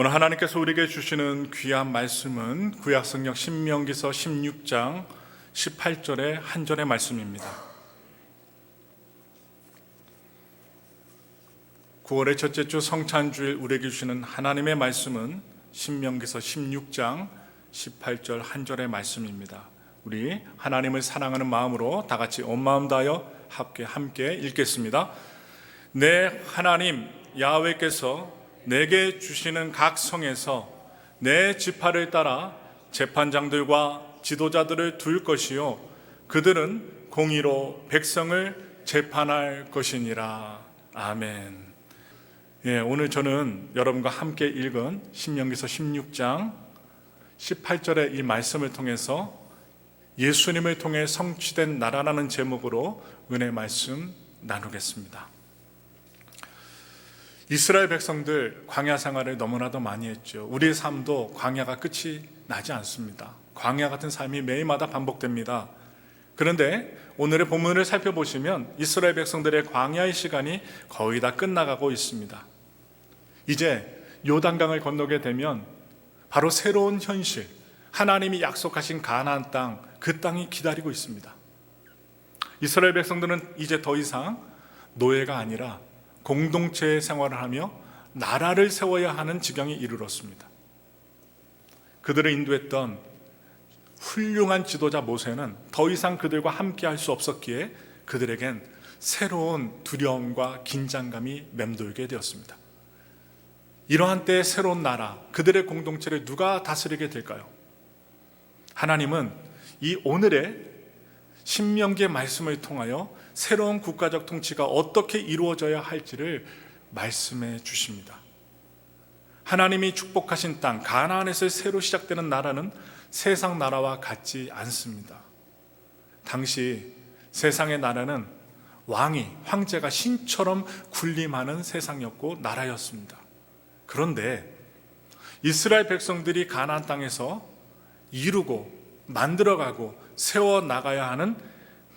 오늘 하나님께서 우리에게 주시는 귀한 말씀은 구약성경 신명기서 16장 18절의 한 절의 말씀입니다. 9월의 첫째 주 성찬주일 우리에게 주시는 하나님의 말씀은 신명기서 16장 18절 한 절의 말씀입니다. 우리 하나님을 사랑하는 마음으로 다 같이 온 마음 다하여 함께 읽겠습니다. 내 하나님 야훼께서 내게 주시는 각 성에서 내 지파를 따라 재판장들과 지도자들을 둘 것이요 그들은 공의로 백성을 재판할 것이니라. 아멘. 오늘 저는 여러분과 함께 읽은 신명기서 16장 18절의 이 말씀을 통해서 예수님을 통해 성취된 나라라는 제목으로 은혜 말씀 나누겠습니다. 이스라엘 백성들 광야 생활을 너무나도 많이 했죠. 우리의 삶도 광야가 끝이 나지 않습니다. 광야 같은 삶이 매일마다 반복됩니다. 그런데 오늘의 본문을 살펴보시면 이스라엘 백성들의 광야의 시간이 거의 다 끝나가고 있습니다. 이제 요단강을 건너게 되면 바로 새로운 현실, 하나님이 약속하신 가나안 땅, 그 땅이 기다리고 있습니다. 이스라엘 백성들은 이제 더 이상 노예가 아니라 공동체 생활을 하며 나라를 세워야 하는 지경에 이르렀습니다. 그들을 인도했던 훌륭한 지도자 모세는 더 이상 그들과 함께 할 수 없었기에 그들에겐 새로운 두려움과 긴장감이 맴돌게 되었습니다. 이러한 때의 새로운 나라, 그들의 공동체를 누가 다스리게 될까요? 하나님은 이 오늘의 신명기의 말씀을 통하여 새로운 국가적 통치가 어떻게 이루어져야 할지를 말씀해 주십니다. 하나님이 축복하신 땅 가나안에서 새로 시작되는 나라는 세상 나라와 같지 않습니다. 당시 세상의 나라는 황제가 신처럼 군림하는 세상이었고 나라였습니다. 그런데 이스라엘 백성들이 가나안 땅에서 이루고 만들어가고 세워나가야 하는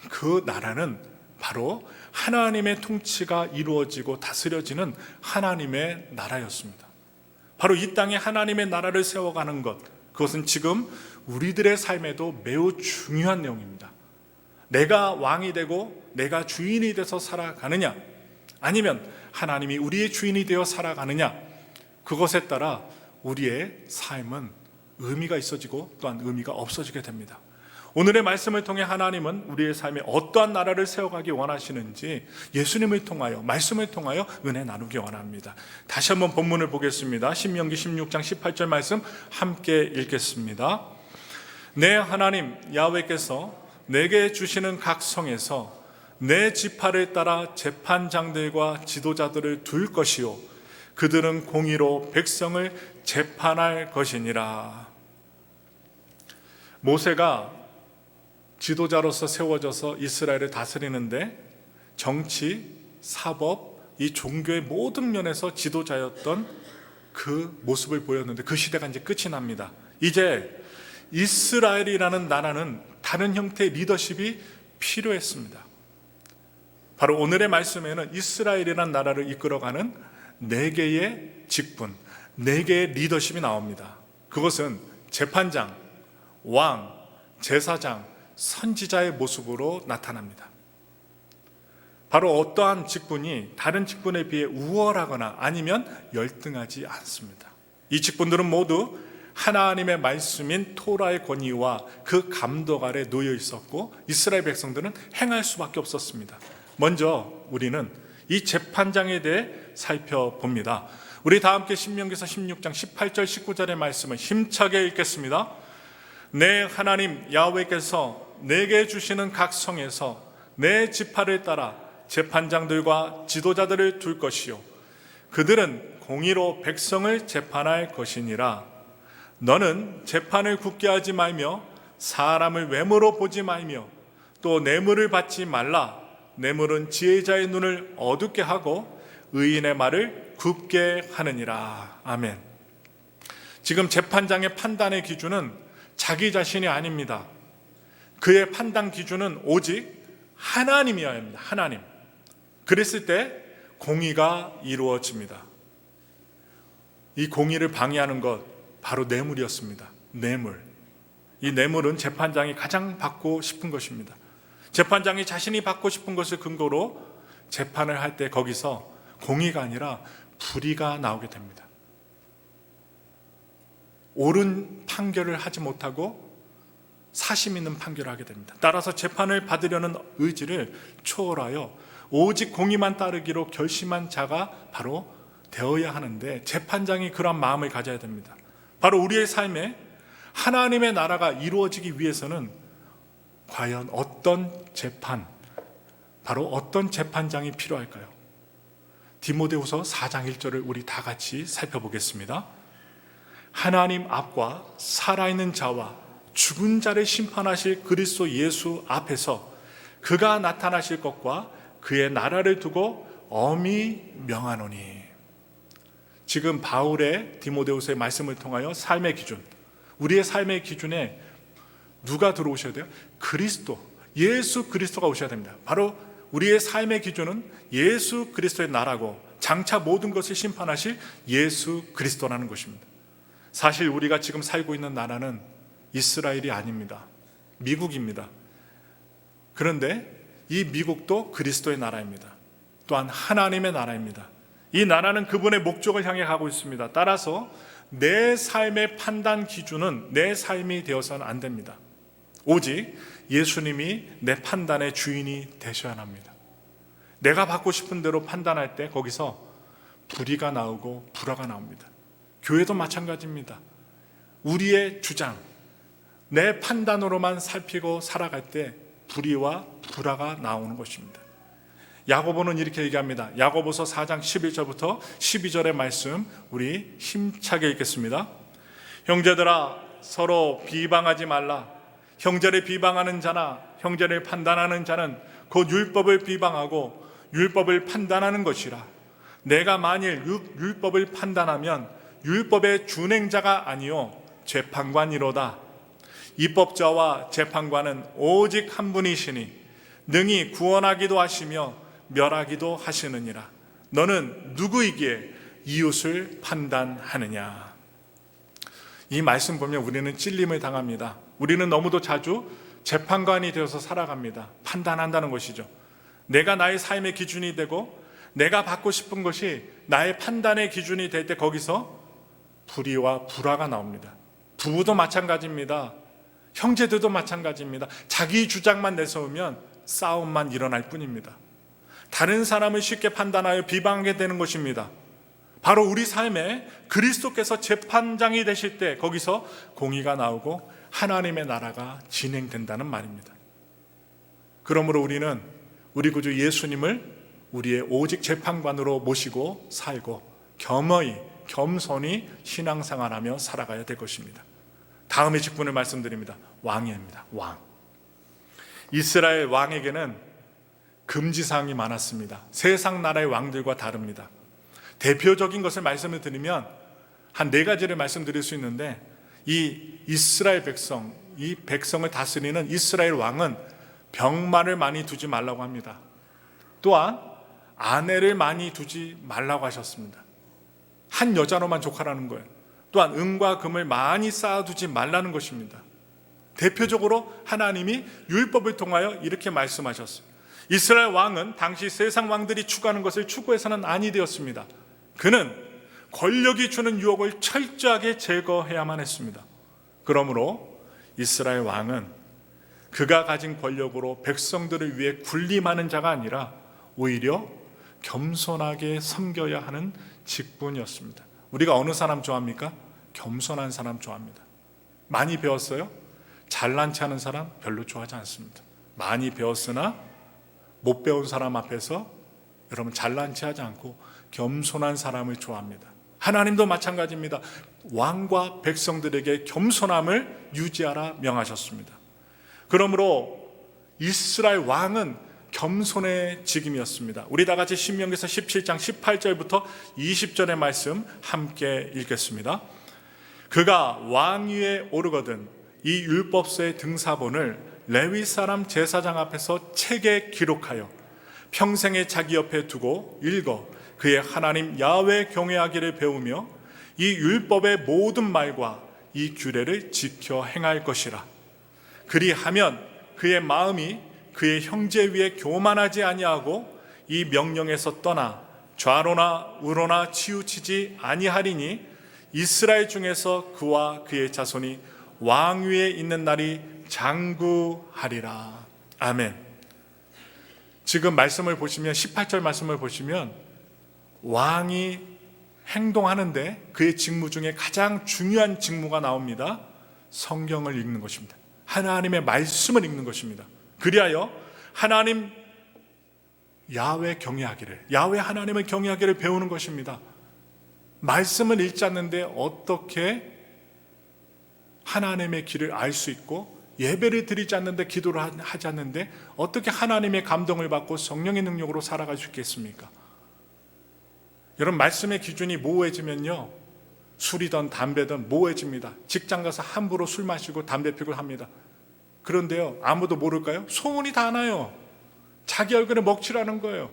그 나라는 바로 하나님의 통치가 이루어지고 다스려지는 하나님의 나라였습니다. 바로 이 땅에 하나님의 나라를 세워가는 것, 그것은 지금 우리들의 삶에도 매우 중요한 내용입니다. 내가 왕이 되고 내가 주인이 돼서 살아가느냐, 아니면 하나님이 우리의 주인이 되어 살아가느냐, 그것에 따라 우리의 삶은 의미가 있어지고 또한 의미가 없어지게 됩니다. 오늘의 말씀을 통해 하나님은 우리의 삶에 어떠한 나라를 세워가기 원하시는지 예수님을 통하여, 말씀을 통하여 은혜 나누기 원합니다. 다시 한번 본문을 보겠습니다. 신명기 16장 18절 말씀 함께 읽겠습니다. 내 하나님 야훼께서 내게 주시는 각 성에서 내 지파를 따라 재판장들과 지도자들을 둘 것이요 그들은 공의로 백성을 재판할 것이니라. 모세가 지도자로서 세워져서 이스라엘을 다스리는데 정치, 사법, 이 종교의 모든 면에서 지도자였던 그 모습을 보였는데 그 시대가 이제 끝이 납니다. 이제 이스라엘이라는 나라는 다른 형태의 리더십이 필요했습니다. 바로 오늘의 말씀에는 이스라엘이라는 나라를 이끌어가는 4개의 직분, 4개의 리더십이 나옵니다. 그것은 재판장, 왕, 제사장, 선지자의 모습으로 나타납니다. 바로 어떠한 직분이 다른 직분에 비해 우월하거나 아니면 열등하지 않습니다. 이 직분들은 모두 하나님의 말씀인 토라의 권위와 그 감독 아래 놓여 있었고 이스라엘 백성들은 행할 수밖에 없었습니다. 먼저 우리는 이 재판장에 대해 살펴봅니다. 우리 다 함께 신명기서 16장 18절 19절의 말씀을 힘차게 읽겠습니다. 내 하나님 야훼께서 내게 주시는 각 성에서 내 지파를 따라 재판장들과 지도자들을 둘 것이요 그들은 공의로 백성을 재판할 것이니라. 너는 재판을 굳게 하지 말며 사람을 외모로 보지 말며 또 뇌물을 받지 말라. 뇌물은 지혜자의 눈을 어둡게 하고 의인의 말을 굽게 하느니라. 아멘. 지금 재판장의 판단의 기준은 자기 자신이 아닙니다. 그의 판단 기준은 오직 하나님이어야 합니다. 하나님. 그랬을 때 공의가 이루어집니다. 이 공의를 방해하는 것 바로 뇌물이었습니다. 뇌물. 이 뇌물은 재판장이 가장 받고 싶은 것입니다. 재판장이 자신이 받고 싶은 것을 근거로 재판을 할 때 거기서 공의가 아니라 불의가 나오게 됩니다. 옳은 판결을 하지 못하고 사심 있는 판결을 하게 됩니다. 따라서 재판을 받으려는 의지를 초월하여 오직 공의만 따르기로 결심한 자가 바로 되어야 하는데, 재판장이 그런 마음을 가져야 됩니다. 바로 우리의 삶에 하나님의 나라가 이루어지기 위해서는 과연 어떤 재판, 바로 어떤 재판장이 필요할까요? 디모데후서 4장 1절을 우리 다 같이 살펴보겠습니다. 하나님 앞과 살아있는 자와 죽은 자를 심판하실 그리스도 예수 앞에서 그가 나타나실 것과 그의 나라를 두고 엄히 명하노니. 지금 바울의 디모데후서의 말씀을 통하여 삶의 기준, 우리의 삶의 기준에 누가 들어오셔야 돼요? 그리스도, 예수 그리스도가 오셔야 됩니다. 바로 우리의 삶의 기준은 예수 그리스도의 나라고 장차 모든 것을 심판하실 예수 그리스도라는 것입니다. 사실 우리가 지금 살고 있는 나라는 이스라엘이 아닙니다. 미국입니다. 그런데 이 미국도 그리스도의 나라입니다. 또한 하나님의 나라입니다. 이 나라는 그분의 목적을 향해 가고 있습니다. 따라서 내 삶의 판단 기준은 내 삶이 되어서는 안 됩니다. 오직 예수님이 내 판단의 주인이 되셔야 합니다. 내가 받고 싶은 대로 판단할 때 거기서 불의가 나오고 불화가 나옵니다. 교회도 마찬가지입니다. 우리의 주장, 내 판단으로만 살피고 살아갈 때 불의와 불화가 나오는 것입니다. 야고보는 이렇게 얘기합니다. 야고보서 4장 11절부터 12절의 말씀 우리 힘차게 읽겠습니다. 형제들아, 서로 비방하지 말라. 형제를 비방하는 자나 형제를 판단하는 자는 곧 율법을 비방하고 율법을 판단하는 것이라. 내가 만일 율법을 판단하면 율법의 준행자가 아니요 재판관이로다. 입법자와 재판관은 오직 한 분이시니 능히 구원하기도 하시며 멸하기도 하시느니라. 너는 누구이기에 이웃을 판단하느냐. 이 말씀 보면 우리는 찔림을 당합니다. 우리는 너무도 자주 재판관이 되어서 살아갑니다. 판단한다는 것이죠. 내가 나의 삶의 기준이 되고 내가 받고 싶은 것이 나의 판단의 기준이 될 때 거기서 불의와 불화가 나옵니다. 부부도 마찬가지입니다. 형제들도 마찬가지입니다. 자기 주장만 내세우면 싸움만 일어날 뿐입니다. 다른 사람을 쉽게 판단하여 비방하게 되는 것입니다. 바로 우리 삶에 그리스도께서 재판장이 되실 때 거기서 공의가 나오고 하나님의 나라가 진행된다는 말입니다. 그러므로 우리는 우리 구주 예수님을 우리의 오직 재판관으로 모시고 살고 겸손히 신앙생활하며 살아가야 될 것입니다. 다음의 직분을 말씀드립니다. 왕입니다. 왕. 이스라엘 왕에게는 금지사항이 많았습니다. 세상 나라의 왕들과 다릅니다. 대표적인 것을 말씀을 드리면 한 4가지를 말씀드릴 수 있는데, 이 이스라엘 백성, 이 백성을 다스리는 이스라엘 왕은 병마를 많이 두지 말라고 합니다. 또한 아내를 많이 두지 말라고 하셨습니다. 한 여자로만 족하라는 거예요. 또한 은과 금을 많이 쌓아두지 말라는 것입니다. 대표적으로 하나님이 율법을 통하여 이렇게 말씀하셨어요. 이스라엘 왕은 당시 세상 왕들이 추구하는 것을 추구해서는 아니 되었습니다. 그는 권력이 주는 유혹을 철저하게 제거해야만 했습니다. 그러므로 이스라엘 왕은 그가 가진 권력으로 백성들을 위해 군림하는 자가 아니라 오히려 겸손하게 섬겨야 하는 직분이었습니다. 우리가 어느 사람 좋아합니까? 겸손한 사람 좋아합니다. 많이 배웠어요? 잘난 체 하는 사람 별로 좋아하지 않습니다. 많이 배웠으나 못 배운 사람 앞에서 여러분 잘난 체 하지 않고 겸손한 사람을 좋아합니다. 하나님도 마찬가지입니다. 왕과 백성들에게 겸손함을 유지하라 명하셨습니다. 그러므로 이스라엘 왕은 겸손의 직임이었습니다. 우리 다 같이 신명기서 17장 18절부터 20절의 말씀 함께 읽겠습니다. 그가 왕위에 오르거든 이 율법서의 등사본을 레위 사람 제사장 앞에서 책에 기록하여 평생에 자기 옆에 두고 읽어 그의 하나님 야훼 경외하기를 배우며 이 율법의 모든 말과 이 규례를 지켜 행할 것이라. 그리하면 그의 마음이 그의 형제 위에 교만하지 아니하고 이 명령에서 떠나 좌로나 우로나 치우치지 아니하리니 이스라엘 중에서 그와 그의 자손이 왕위에 있는 날이 장구하리라. 아멘. 지금 말씀을 보시면 18절 말씀을 보시면 왕이 행동하는데 그의 직무 중에 가장 중요한 직무가 나옵니다. 성경을 읽는 것입니다. 하나님의 말씀을 읽는 것입니다. 그리하여 하나님 야훼 경외하기를, 야훼 하나님을 경외하기를 배우는 것입니다. 말씀을 읽지 않는데 어떻게 하나님의 길을 알 수 있고, 예배를 드리지 않는데, 기도를 하지 않는데 어떻게 하나님의 감동을 받고 성령의 능력으로 살아갈 수 있겠습니까? 여러분, 말씀의 기준이 모호해지면요, 술이든 담배든 모호해집니다. 직장 가서 함부로 술 마시고 담배 피고 합니다. 그런데요, 아무도 모를까요? 소문이 다 나요. 자기 얼굴에 먹칠하는 거예요.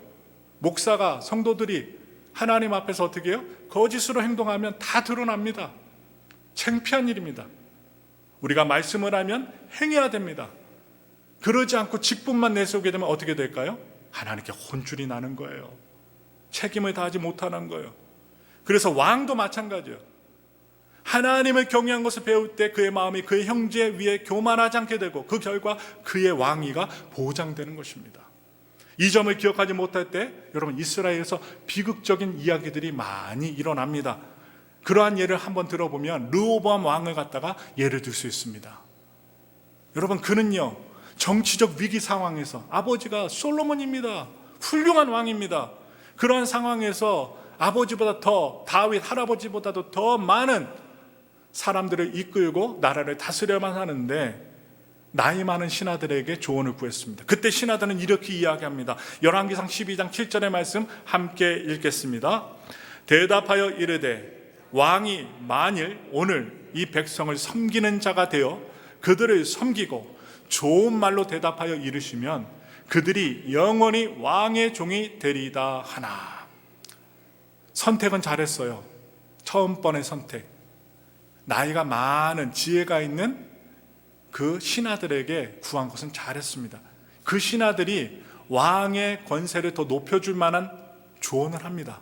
목사가, 성도들이 하나님 앞에서 어떻게 해요? 거짓으로 행동하면 다 드러납니다. 창피한 일입니다. 우리가 말씀을 하면 행해야 됩니다. 그러지 않고 직분만 내세우게 되면 어떻게 될까요? 하나님께 혼쭐이 나는 거예요. 책임을 다하지 못하는 거예요. 그래서 왕도 마찬가지예요. 하나님을 경외한 것을 배울 때 그의 마음이 그의 형제 위에 교만하지 않게 되고, 그 결과 그의 왕위가 보장되는 것입니다. 이 점을 기억하지 못할 때 여러분, 이스라엘에서 비극적인 이야기들이 많이 일어납니다. 그러한 예를 한번 들어보면 르호보암 왕을 갖다가 예를 들 수 있습니다. 여러분, 그는요, 정치적 위기 상황에서, 아버지가 솔로몬입니다. 훌륭한 왕입니다. 그러한 상황에서 아버지보다 더, 다윗 할아버지보다도 더 많은 사람들을 이끌고 나라를 다스려만 하는데 나이 많은 신하들에게 조언을 구했습니다. 그때 신하들은 이렇게 이야기합니다. 열왕기상 12장 7절의 말씀 함께 읽겠습니다. 대답하여 이르되 왕이 만일 오늘 이 백성을 섬기는 자가 되어 그들을 섬기고 좋은 말로 대답하여 이르시면 그들이 영원히 왕의 종이 되리이다 하나. 선택은 잘했어요. 처음 번의 선택. 나이가 많은, 지혜가 있는 그 신하들에게 구한 것은 잘했습니다. 그 신하들이 왕의 권세를 더 높여줄 만한 조언을 합니다.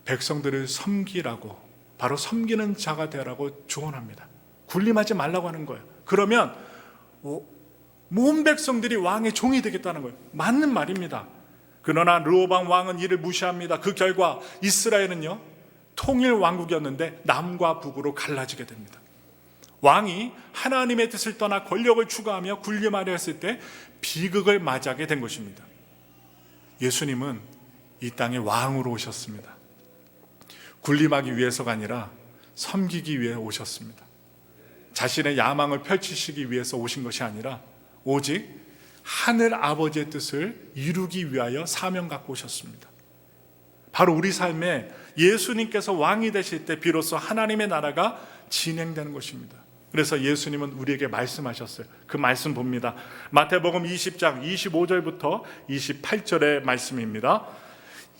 백성들을 섬기라고, 바로 섬기는 자가 되라고 조언합니다. 군림하지 말라고 하는 거예요. 그러면 모든 백성들이 왕의 종이 되겠다는 거예요. 맞는 말입니다. 그러나 르호보암 왕은 이를 무시합니다. 그 결과 이스라엘은요, 통일 왕국이었는데 남과 북으로 갈라지게 됩니다. 왕이 하나님의 뜻을 떠나 권력을 추구하며 군림하려 했을 때 비극을 맞이하게 된 것입니다. 예수님은 이 땅에 왕으로 오셨습니다. 군림하기 위해서가 아니라 섬기기 위해 오셨습니다. 자신의 야망을 펼치시기 위해서 오신 것이 아니라 오직 하늘 아버지의 뜻을 이루기 위하여 사명 갖고 오셨습니다. 바로 우리 삶에 예수님께서 왕이 되실 때 비로소 하나님의 나라가 진행되는 것입니다. 그래서 예수님은 우리에게 말씀하셨어요. 그 말씀 봅니다. 마태복음 20장 25절부터 28절의 말씀입니다.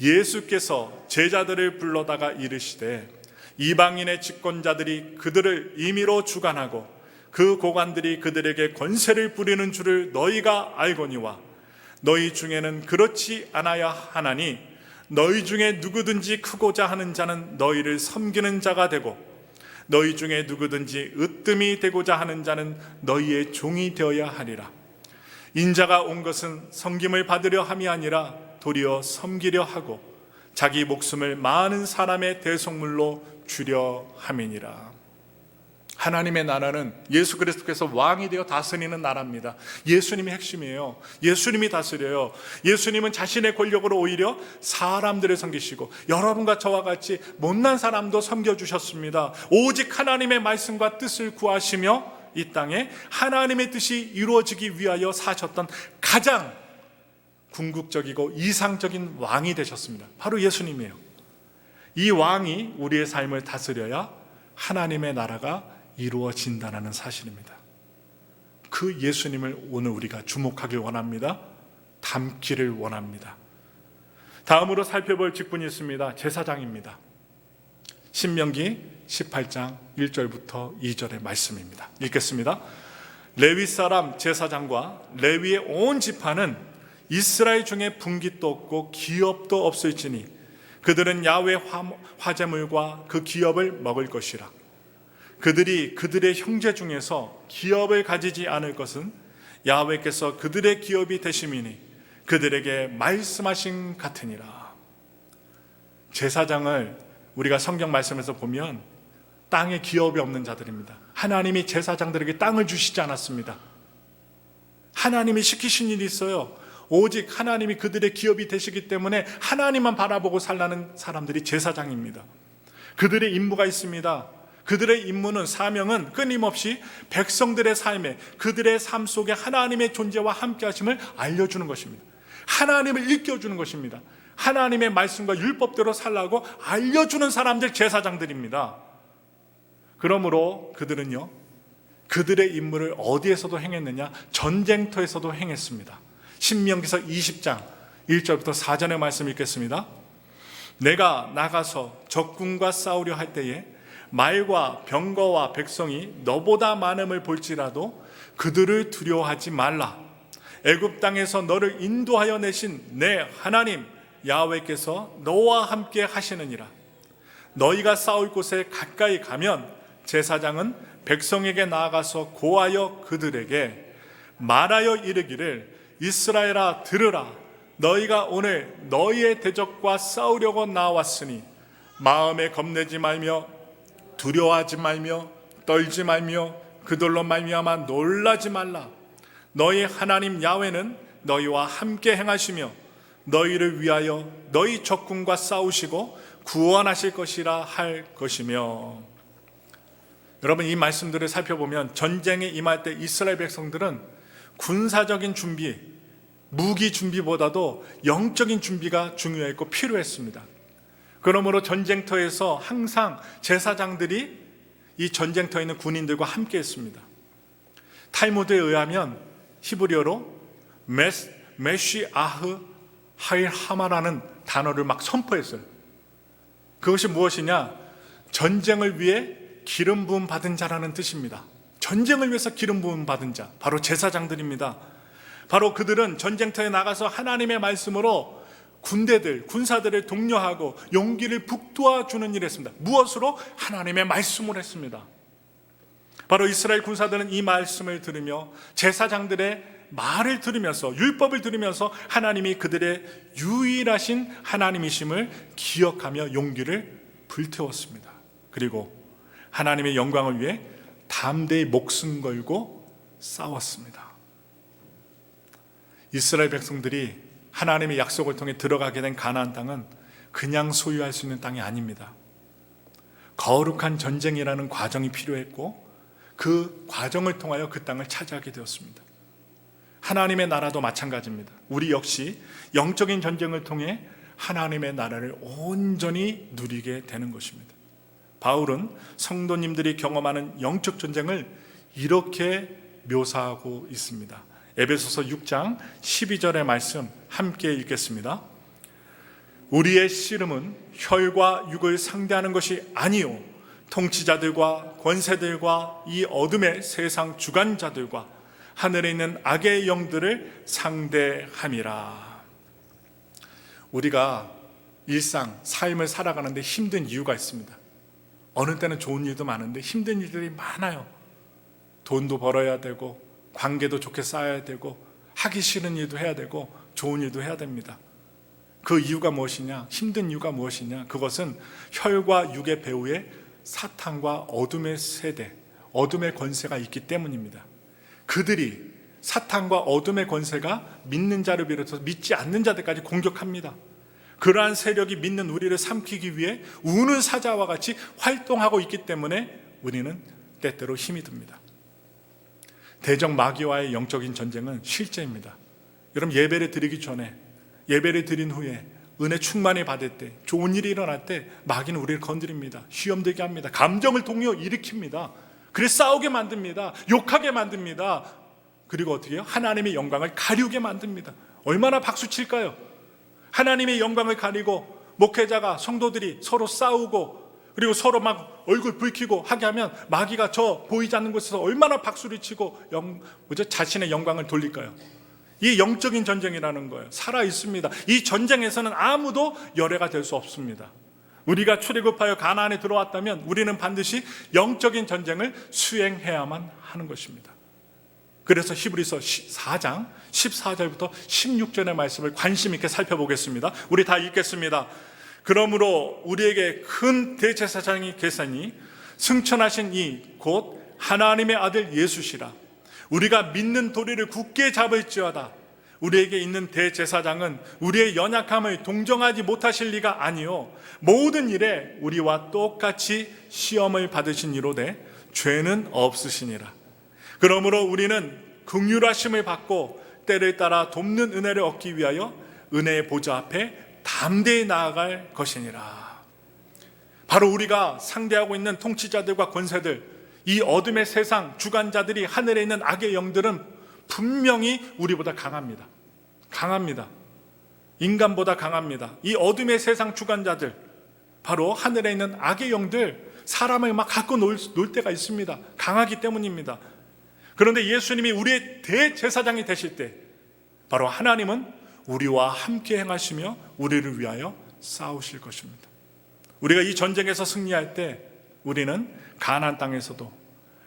예수께서 제자들을 불러다가 이르시되 이방인의 집권자들이 그들을 임의로 주관하고 그 고관들이 그들에게 권세를 부리는 줄을 너희가 알거니와 너희 중에는 그렇지 않아야 하나니 너희 중에 누구든지 크고자 하는 자는 너희를 섬기는 자가 되고 너희 중에 누구든지 으뜸이 되고자 하는 자는 너희의 종이 되어야 하리라. 인자가 온 것은 섬김을 받으려 함이 아니라 도리어 섬기려 하고 자기 목숨을 많은 사람의 대속물로 주려 함이니라. 하나님의 나라는 예수 그리스도께서 왕이 되어 다스리는 나라입니다. 예수님이 핵심이에요. 예수님이 다스려요. 예수님은 자신의 권력으로 오히려 사람들을 섬기시고 여러분과 저와 같이 못난 사람도 섬겨주셨습니다. 오직 하나님의 말씀과 뜻을 구하시며 이 땅에 하나님의 뜻이 이루어지기 위하여 사셨던 가장 궁극적이고 이상적인 왕이 되셨습니다. 바로 예수님이에요. 이 왕이 우리의 삶을 다스려야 하나님의 나라가 이루어진다는 사실입니다. 그 예수님을 오늘 우리가 주목하길 원합니다. 닮기를 원합니다. 다음으로 살펴볼 직분이 있습니다. 제사장입니다. 신명기 18장 1절부터 2절의 말씀입니다. 읽겠습니다. 레위 사람 제사장과 레위의 온 지파는 이스라엘 중에 분깃도 없고 기업도 없을지니 그들은 야훼 화제물과 그 기업을 먹을 것이라. 그들이 그들의 형제 중에서 기업을 가지지 않을 것은 야훼께서 그들의 기업이 되심이니 그들에게 말씀하신 같으니라. 제사장을 우리가 성경 말씀에서 보면 땅에 기업이 없는 자들입니다. 하나님이 제사장들에게 땅을 주시지 않았습니다. 하나님이 시키신 일이 있어요. 오직 하나님이 그들의 기업이 되시기 때문에 하나님만 바라보고 살라는 사람들이 제사장입니다. 그들의 임무가 있습니다. 그들의 임무는, 사명은 끊임없이 백성들의 삶에, 그들의 삶 속에 하나님의 존재와 함께 하심을 알려주는 것입니다. 하나님을 일깨워주는 것입니다. 하나님의 말씀과 율법대로 살라고 알려주는 사람들, 제사장들입니다. 그러므로 그들은요, 그들의 임무를 어디에서도 행했느냐? 전쟁터에서도 행했습니다. 신명기서 20장 1절부터 4절의 말씀 읽겠습니다. 내가 나가서 적군과 싸우려 할 때에 말과 병거와 백성이 너보다 많음을 볼지라도 그들을 두려워하지 말라. 애굽 땅에서 너를 인도하여 내신 내 하나님 야훼께서 너와 함께 하시느니라. 너희가 싸울 곳에 가까이 가면 제사장은 백성에게 나아가서 고하여 그들에게 말하여 이르기를 이스라엘아 들으라. 너희가 오늘 너희의 대적과 싸우려고 나왔으니 마음에 겁내지 말며 두려워하지 말며 떨지 말며 그들로 말미암아 놀라지 말라. 너희 하나님 야훼는 너희와 함께 행하시며 너희를 위하여 너희 적군과 싸우시고 구원하실 것이라 할 것이며. 여러분, 이 말씀들을 살펴보면 전쟁에 임할 때 이스라엘 백성들은 군사적인 준비, 무기 준비보다도 영적인 준비가 중요했고 필요했습니다. 그러므로 전쟁터에서 항상 제사장들이 이 전쟁터에 있는 군인들과 함께 했습니다. 탈무드에 의하면 히브리어로 메시아흐 하일하마라는 단어를 막 선포했어요. 그것이 무엇이냐? 전쟁을 위해 기름 부음 받은 자라는 뜻입니다. 전쟁을 위해서 기름 부음 받은 자, 바로 제사장들입니다. 바로 그들은 전쟁터에 나가서 하나님의 말씀으로 군대들, 군사들을 독려하고 용기를 북돋아주는 일을 했습니다. 무엇으로? 하나님의 말씀을 했습니다. 바로 이스라엘 군사들은 이 말씀을 들으며 제사장들의 말을 들으면서, 율법을 들으면서 하나님이 그들의 유일하신 하나님이심을 기억하며 용기를 불태웠습니다. 그리고 하나님의 영광을 위해 담대히 목숨 걸고 싸웠습니다. 이스라엘 백성들이 하나님의 약속을 통해 들어가게 된 가나안 땅은 그냥 소유할 수 있는 땅이 아닙니다. 거룩한 전쟁이라는 과정이 필요했고 그 과정을 통하여 그 땅을 차지하게 되었습니다. 하나님의 나라도 마찬가지입니다. 우리 역시 영적인 전쟁을 통해 하나님의 나라를 온전히 누리게 되는 것입니다. 바울은 성도님들이 경험하는 영적 전쟁을 이렇게 묘사하고 있습니다. 에베소서 6장 12절의 말씀 함께 읽겠습니다. 우리의 씨름은 혈과 육을 상대하는 것이 아니요 통치자들과 권세들과 이 어둠의 세상 주관자들과 하늘에 있는 악의 영들을 상대함이라. 우리가 일상, 삶을 살아가는데 힘든 이유가 있습니다. 어느 때는 좋은 일도 많은데 힘든 일들이 많아요. 돈도 벌어야 되고 관계도 좋게 쌓아야 되고 하기 싫은 일도 해야 되고 좋은 일도 해야 됩니다. 그 이유가 무엇이냐? 힘든 이유가 무엇이냐? 그것은 혈과 육의 배후에 사탄과 어둠의 세대, 어둠의 권세가 있기 때문입니다. 그들이, 사탄과 어둠의 권세가 믿는 자를 비롯해서 믿지 않는 자들까지 공격합니다. 그러한 세력이 믿는 우리를 삼키기 위해 우는 사자와 같이 활동하고 있기 때문에 우리는 때때로 힘이 듭니다. 대적 마귀와의 영적인 전쟁은 실제입니다. 여러분, 예배를 드리기 전에, 예배를 드린 후에, 은혜 충만히 받을 때, 좋은 일이 일어날 때 마귀는 우리를 건드립니다. 시험 들게 합니다. 감정을 동요 일으킵니다. 그래서 싸우게 만듭니다. 욕하게 만듭니다. 그리고 어떻게 해요? 하나님의 영광을 가리우게 만듭니다. 얼마나 박수칠까요? 하나님의 영광을 가리고 목회자가 성도들이 서로 싸우고 그리고 서로 막 얼굴 붉히고 하게 하면 마귀가 저 보이지 않는 곳에서 얼마나 박수를 치고 자신의 영광을 돌릴까요? 이 영적인 전쟁이라는 거예요. 살아 있습니다. 이 전쟁에서는 아무도 열애가 될 수 없습니다. 우리가 출애굽하여 가나안에 들어왔다면 우리는 반드시 영적인 전쟁을 수행해야만 하는 것입니다. 그래서 히브리서 4장 14절부터 16절의 말씀을 관심 있게 살펴보겠습니다. 우리 다 읽겠습니다. 그러므로 우리에게 큰 대제사장이 계사니 승천하신 이 곧 하나님의 아들 예수시라. 우리가 믿는 도리를 굳게 잡을지어다. 우리에게 있는 대제사장은 우리의 연약함을 동정하지 못하실 리가 아니요 모든 일에 우리와 똑같이 시험을 받으신 이로되 죄는 없으시니라. 그러므로 우리는 긍휼하심을 받고 때를 따라 돕는 은혜를 얻기 위하여 은혜의 보좌 앞에 담대히 나아갈 것이니라. 바로 우리가 상대하고 있는 통치자들과 권세들, 이 어둠의 세상 주관자들이, 하늘에 있는 악의 영들은 분명히 우리보다 강합니다. 인간보다 강합니다. 이 어둠의 세상 주관자들, 바로 하늘에 있는 악의 영들, 사람을 막 갖고 놀 때가 있습니다. 강하기 때문입니다. 그런데 예수님이 우리의 대제사장이 되실 때 바로 하나님은 우리와 함께 행하시며 우리를 위하여 싸우실 것입니다. 우리가 이 전쟁에서 승리할 때 우리는 가나안 땅에서도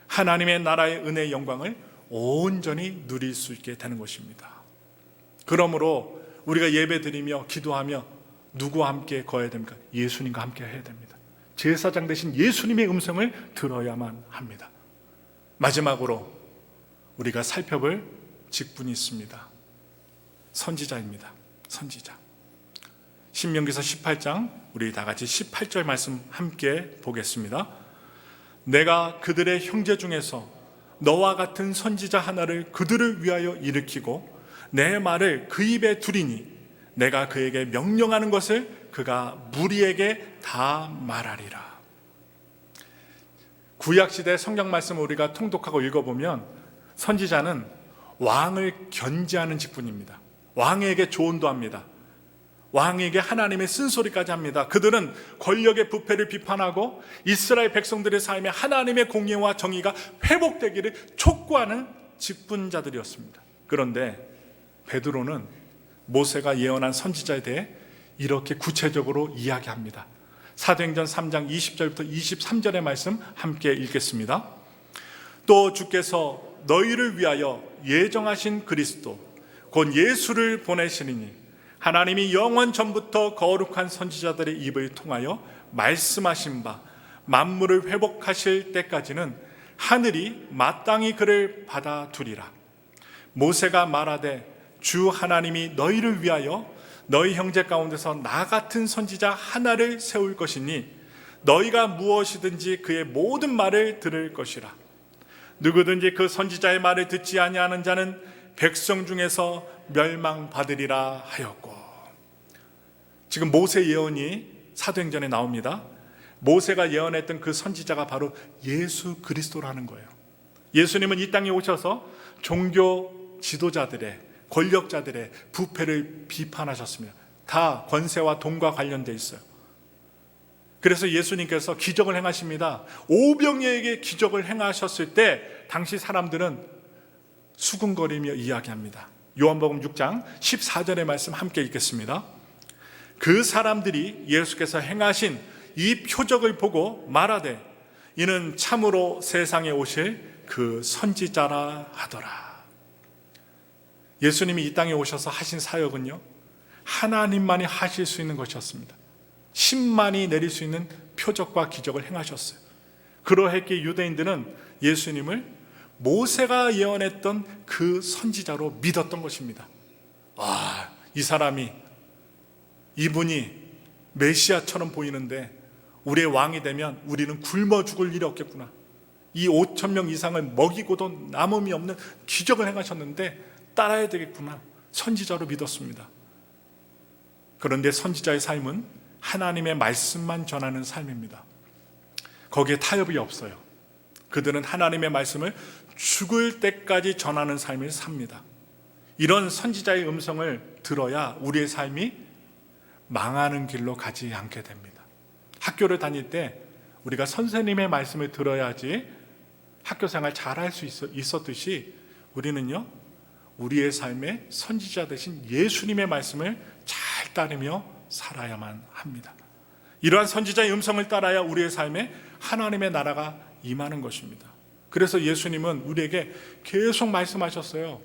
하나님의 나라의 은혜의 영광을 온전히 누릴 수 있게 되는 것입니다. 그러므로 우리가 예배드리며 기도하며 누구와 함께 거해야 됩니까? 예수님과 함께 해야 됩니다. 제사장 되신 예수님의 음성을 들어야만 합니다. 마지막으로 우리가 살펴볼 직분이 있습니다. 선지자입니다. 선지자. 신명기서 18장 우리 다 같이 18절 말씀 함께 보겠습니다. 내가 그들의 형제 중에서 너와 같은 선지자 하나를 그들을 위하여 일으키고 내 말을 그 입에 두리니 내가 그에게 명령하는 것을 그가 무리에게 다 말하리라. 구약시대 성경 말씀을 우리가 통독하고 읽어보면 선지자는 왕을 견지하는 직분입니다. 왕에게 조언도 합니다. 왕에게 하나님의 쓴소리까지 합니다. 그들은 권력의 부패를 비판하고 이스라엘 백성들의 삶에 하나님의 공의와 정의가 회복되기를 촉구하는 직분자들이었습니다. 그런데 베드로는 모세가 예언한 선지자에 대해 이렇게 구체적으로 이야기합니다. 사도행전 3장 20절부터 23절의 말씀 함께 읽겠습니다. 또 주께서 너희를 위하여 예정하신 그리스도 곧 예수를 보내시리니 하나님이 영원 전부터 거룩한 선지자들의 입을 통하여 말씀하신 바 만물을 회복하실 때까지는 하늘이 마땅히 그를 받아두리라. 모세가 말하되 주 하나님이 너희를 위하여 너희 형제 가운데서 나 같은 선지자 하나를 세울 것이니 너희가 무엇이든지 그의 모든 말을 들을 것이라. 누구든지 그 선지자의 말을 듣지 아니하는 자는 백성 중에서 멸망받으리라 하였고. 지금 모세 예언이 사도행전에 나옵니다. 모세가 예언했던 그 선지자가 바로 예수 그리스도라는 거예요. 예수님은 이 땅에 오셔서 종교 지도자들의, 권력자들의 부패를 비판하셨습니다. 다 권세와 돈과 관련되어 있어요. 그래서 예수님께서 기적을 행하십니다. 오병이에게 기적을 행하셨을 때 당시 사람들은 수군거리며 이야기합니다. 요한복음 6장 14절의 말씀 함께 읽겠습니다. 그 사람들이 예수께서 행하신 이 표적을 보고 말하되 이는 참으로 세상에 오실 그 선지자라 하더라. 예수님이 이 땅에 오셔서 하신 사역은요, 하나님만이 하실 수 있는 것이었습니다. 신만이 내릴 수 있는 표적과 기적을 행하셨어요. 그러했기에 유대인들은 예수님을 모세가 예언했던 그 선지자로 믿었던 것입니다. 이 사람이, 이분이 메시아처럼 보이는데 우리의 왕이 되면 우리는 굶어 죽을 일이 없겠구나. 이 5,000명 이상을 먹이고도 남음이 없는 기적을 행하셨는데 따라야 되겠구나. 선지자로 믿었습니다. 그런데 선지자의 삶은 하나님의 말씀만 전하는 삶입니다. 거기에 타협이 없어요. 그들은 하나님의 말씀을 죽을 때까지 전하는 삶을 삽니다. 이런 선지자의 음성을 들어야 우리의 삶이 망하는 길로 가지 않게 됩니다. 학교를 다닐 때 우리가 선생님의 말씀을 들어야지 학교 생활 잘할 수 있었듯이 우리는요, 우리의 삶의 선지자 되신 예수님의 말씀을 잘 따르며 살아야만 합니다. 이러한 선지자의 음성을 따라야 우리의 삶에 하나님의 나라가 임하는 것입니다. 그래서 예수님은 우리에게 계속 말씀하셨어요.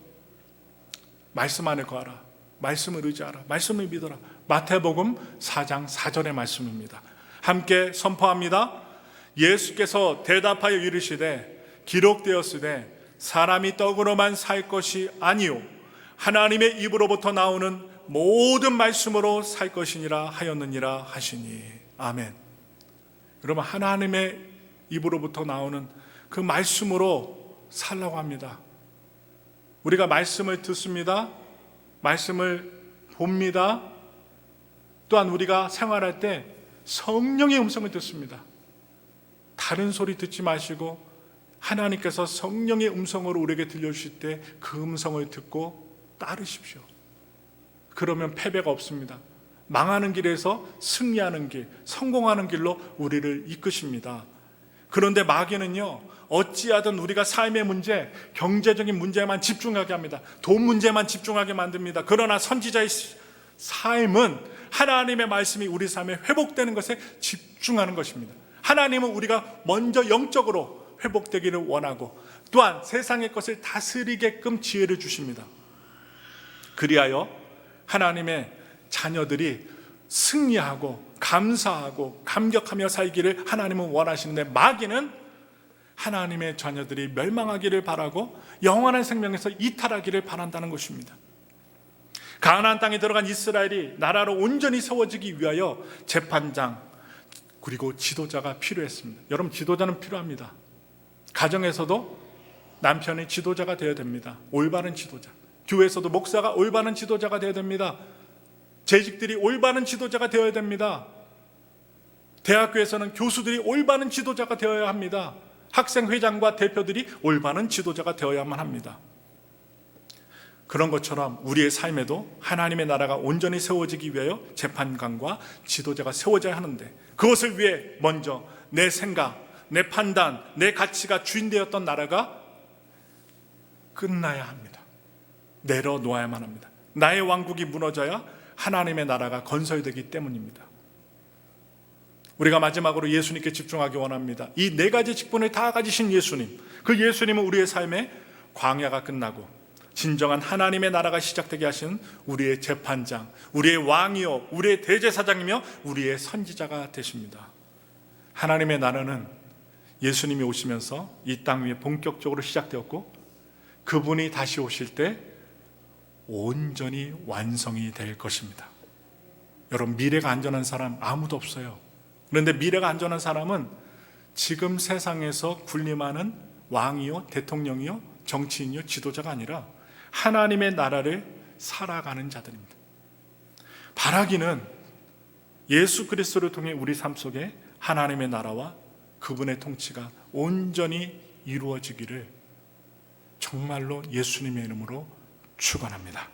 말씀 안에 거하라, 말씀을 의지하라, 말씀을 믿어라. 마태복음 4장 4절의 말씀입니다. 함께 선포합니다. 예수께서 대답하여 이르시되 기록되었으되 사람이 떡으로만 살 것이 아니요 하나님의 입으로부터 나오는 모든 말씀으로 살 것이니라 하였느니라 하시니. 아멘. 여러분, 하나님의 입으로부터 나오는 그 말씀으로 살라고 합니다. 우리가 말씀을 듣습니다. 말씀을 봅니다. 또한 우리가 생활할 때 성령의 음성을 듣습니다. 다른 소리 듣지 마시고 하나님께서 성령의 음성으로 우리에게 들려주실 때 그 음성을 듣고 따르십시오. 그러면 패배가 없습니다. 망하는 길에서 승리하는 길, 성공하는 길로 우리를 이끄십니다. 그런데 마귀는요, 어찌하든 우리가 삶의 문제, 경제적인 문제만 집중하게 합니다. 돈 문제만 집중하게 만듭니다. 그러나 선지자의 삶은 하나님의 말씀이 우리 삶에 회복되는 것에 집중하는 것입니다. 하나님은 우리가 먼저 영적으로 회복되기를 원하고 또한 세상의 것을 다스리게끔 지혜를 주십니다. 그리하여 하나님의 자녀들이 승리하고 감사하고 감격하며 살기를 하나님은 원하시는데, 마귀는 하나님의 자녀들이 멸망하기를 바라고 영원한 생명에서 이탈하기를 바란다는 것입니다. 가나안 땅에 들어간 이스라엘이 나라로 온전히 세워지기 위하여 재판장 그리고 지도자가 필요했습니다. 여러분, 지도자는 필요합니다. 가정에서도 남편이 지도자가 되어야 됩니다. 올바른 지도자. 교회에서도 목사가 올바른 지도자가 되어야 됩니다. 재직들이 올바른 지도자가 되어야 됩니다. 대학교에서는 교수들이 올바른 지도자가 되어야 합니다. 학생회장과 대표들이 올바른 지도자가 되어야만 합니다. 그런 것처럼 우리의 삶에도 하나님의 나라가 온전히 세워지기 위하여 재판관과 지도자가 세워져야 하는데, 그것을 위해 먼저 내 생각, 내 판단, 내 가치가 주인되었던 나라가 끝나야 합니다. 내려놓아야만 합니다. 나의 왕국이 무너져야 하나님의 나라가 건설되기 때문입니다. 우리가 마지막으로 예수님께 집중하기 원합니다. 이 네 가지 직분을 다 가지신 예수님, 그 예수님은 우리의 삶에 광야가 끝나고 진정한 하나님의 나라가 시작되게 하신 우리의 재판장, 우리의 왕이요, 우리의 대제사장이며 우리의 선지자가 되십니다. 하나님의 나라는 예수님이 오시면서 이 땅 위에 본격적으로 시작되었고, 그분이 다시 오실 때 온전히 완성이 될 것입니다. 여러분, 미래가 안전한 사람 아무도 없어요. 그런데 미래가 안전한 사람은 지금 세상에서 군림하는 왕이요, 대통령이요, 정치인이요, 지도자가 아니라 하나님의 나라를 살아가는 자들입니다. 바라기는 예수 그리스도를 통해 우리 삶 속에 하나님의 나라와 그분의 통치가 온전히 이루어지기를 정말로 예수님의 이름으로 축원합니다.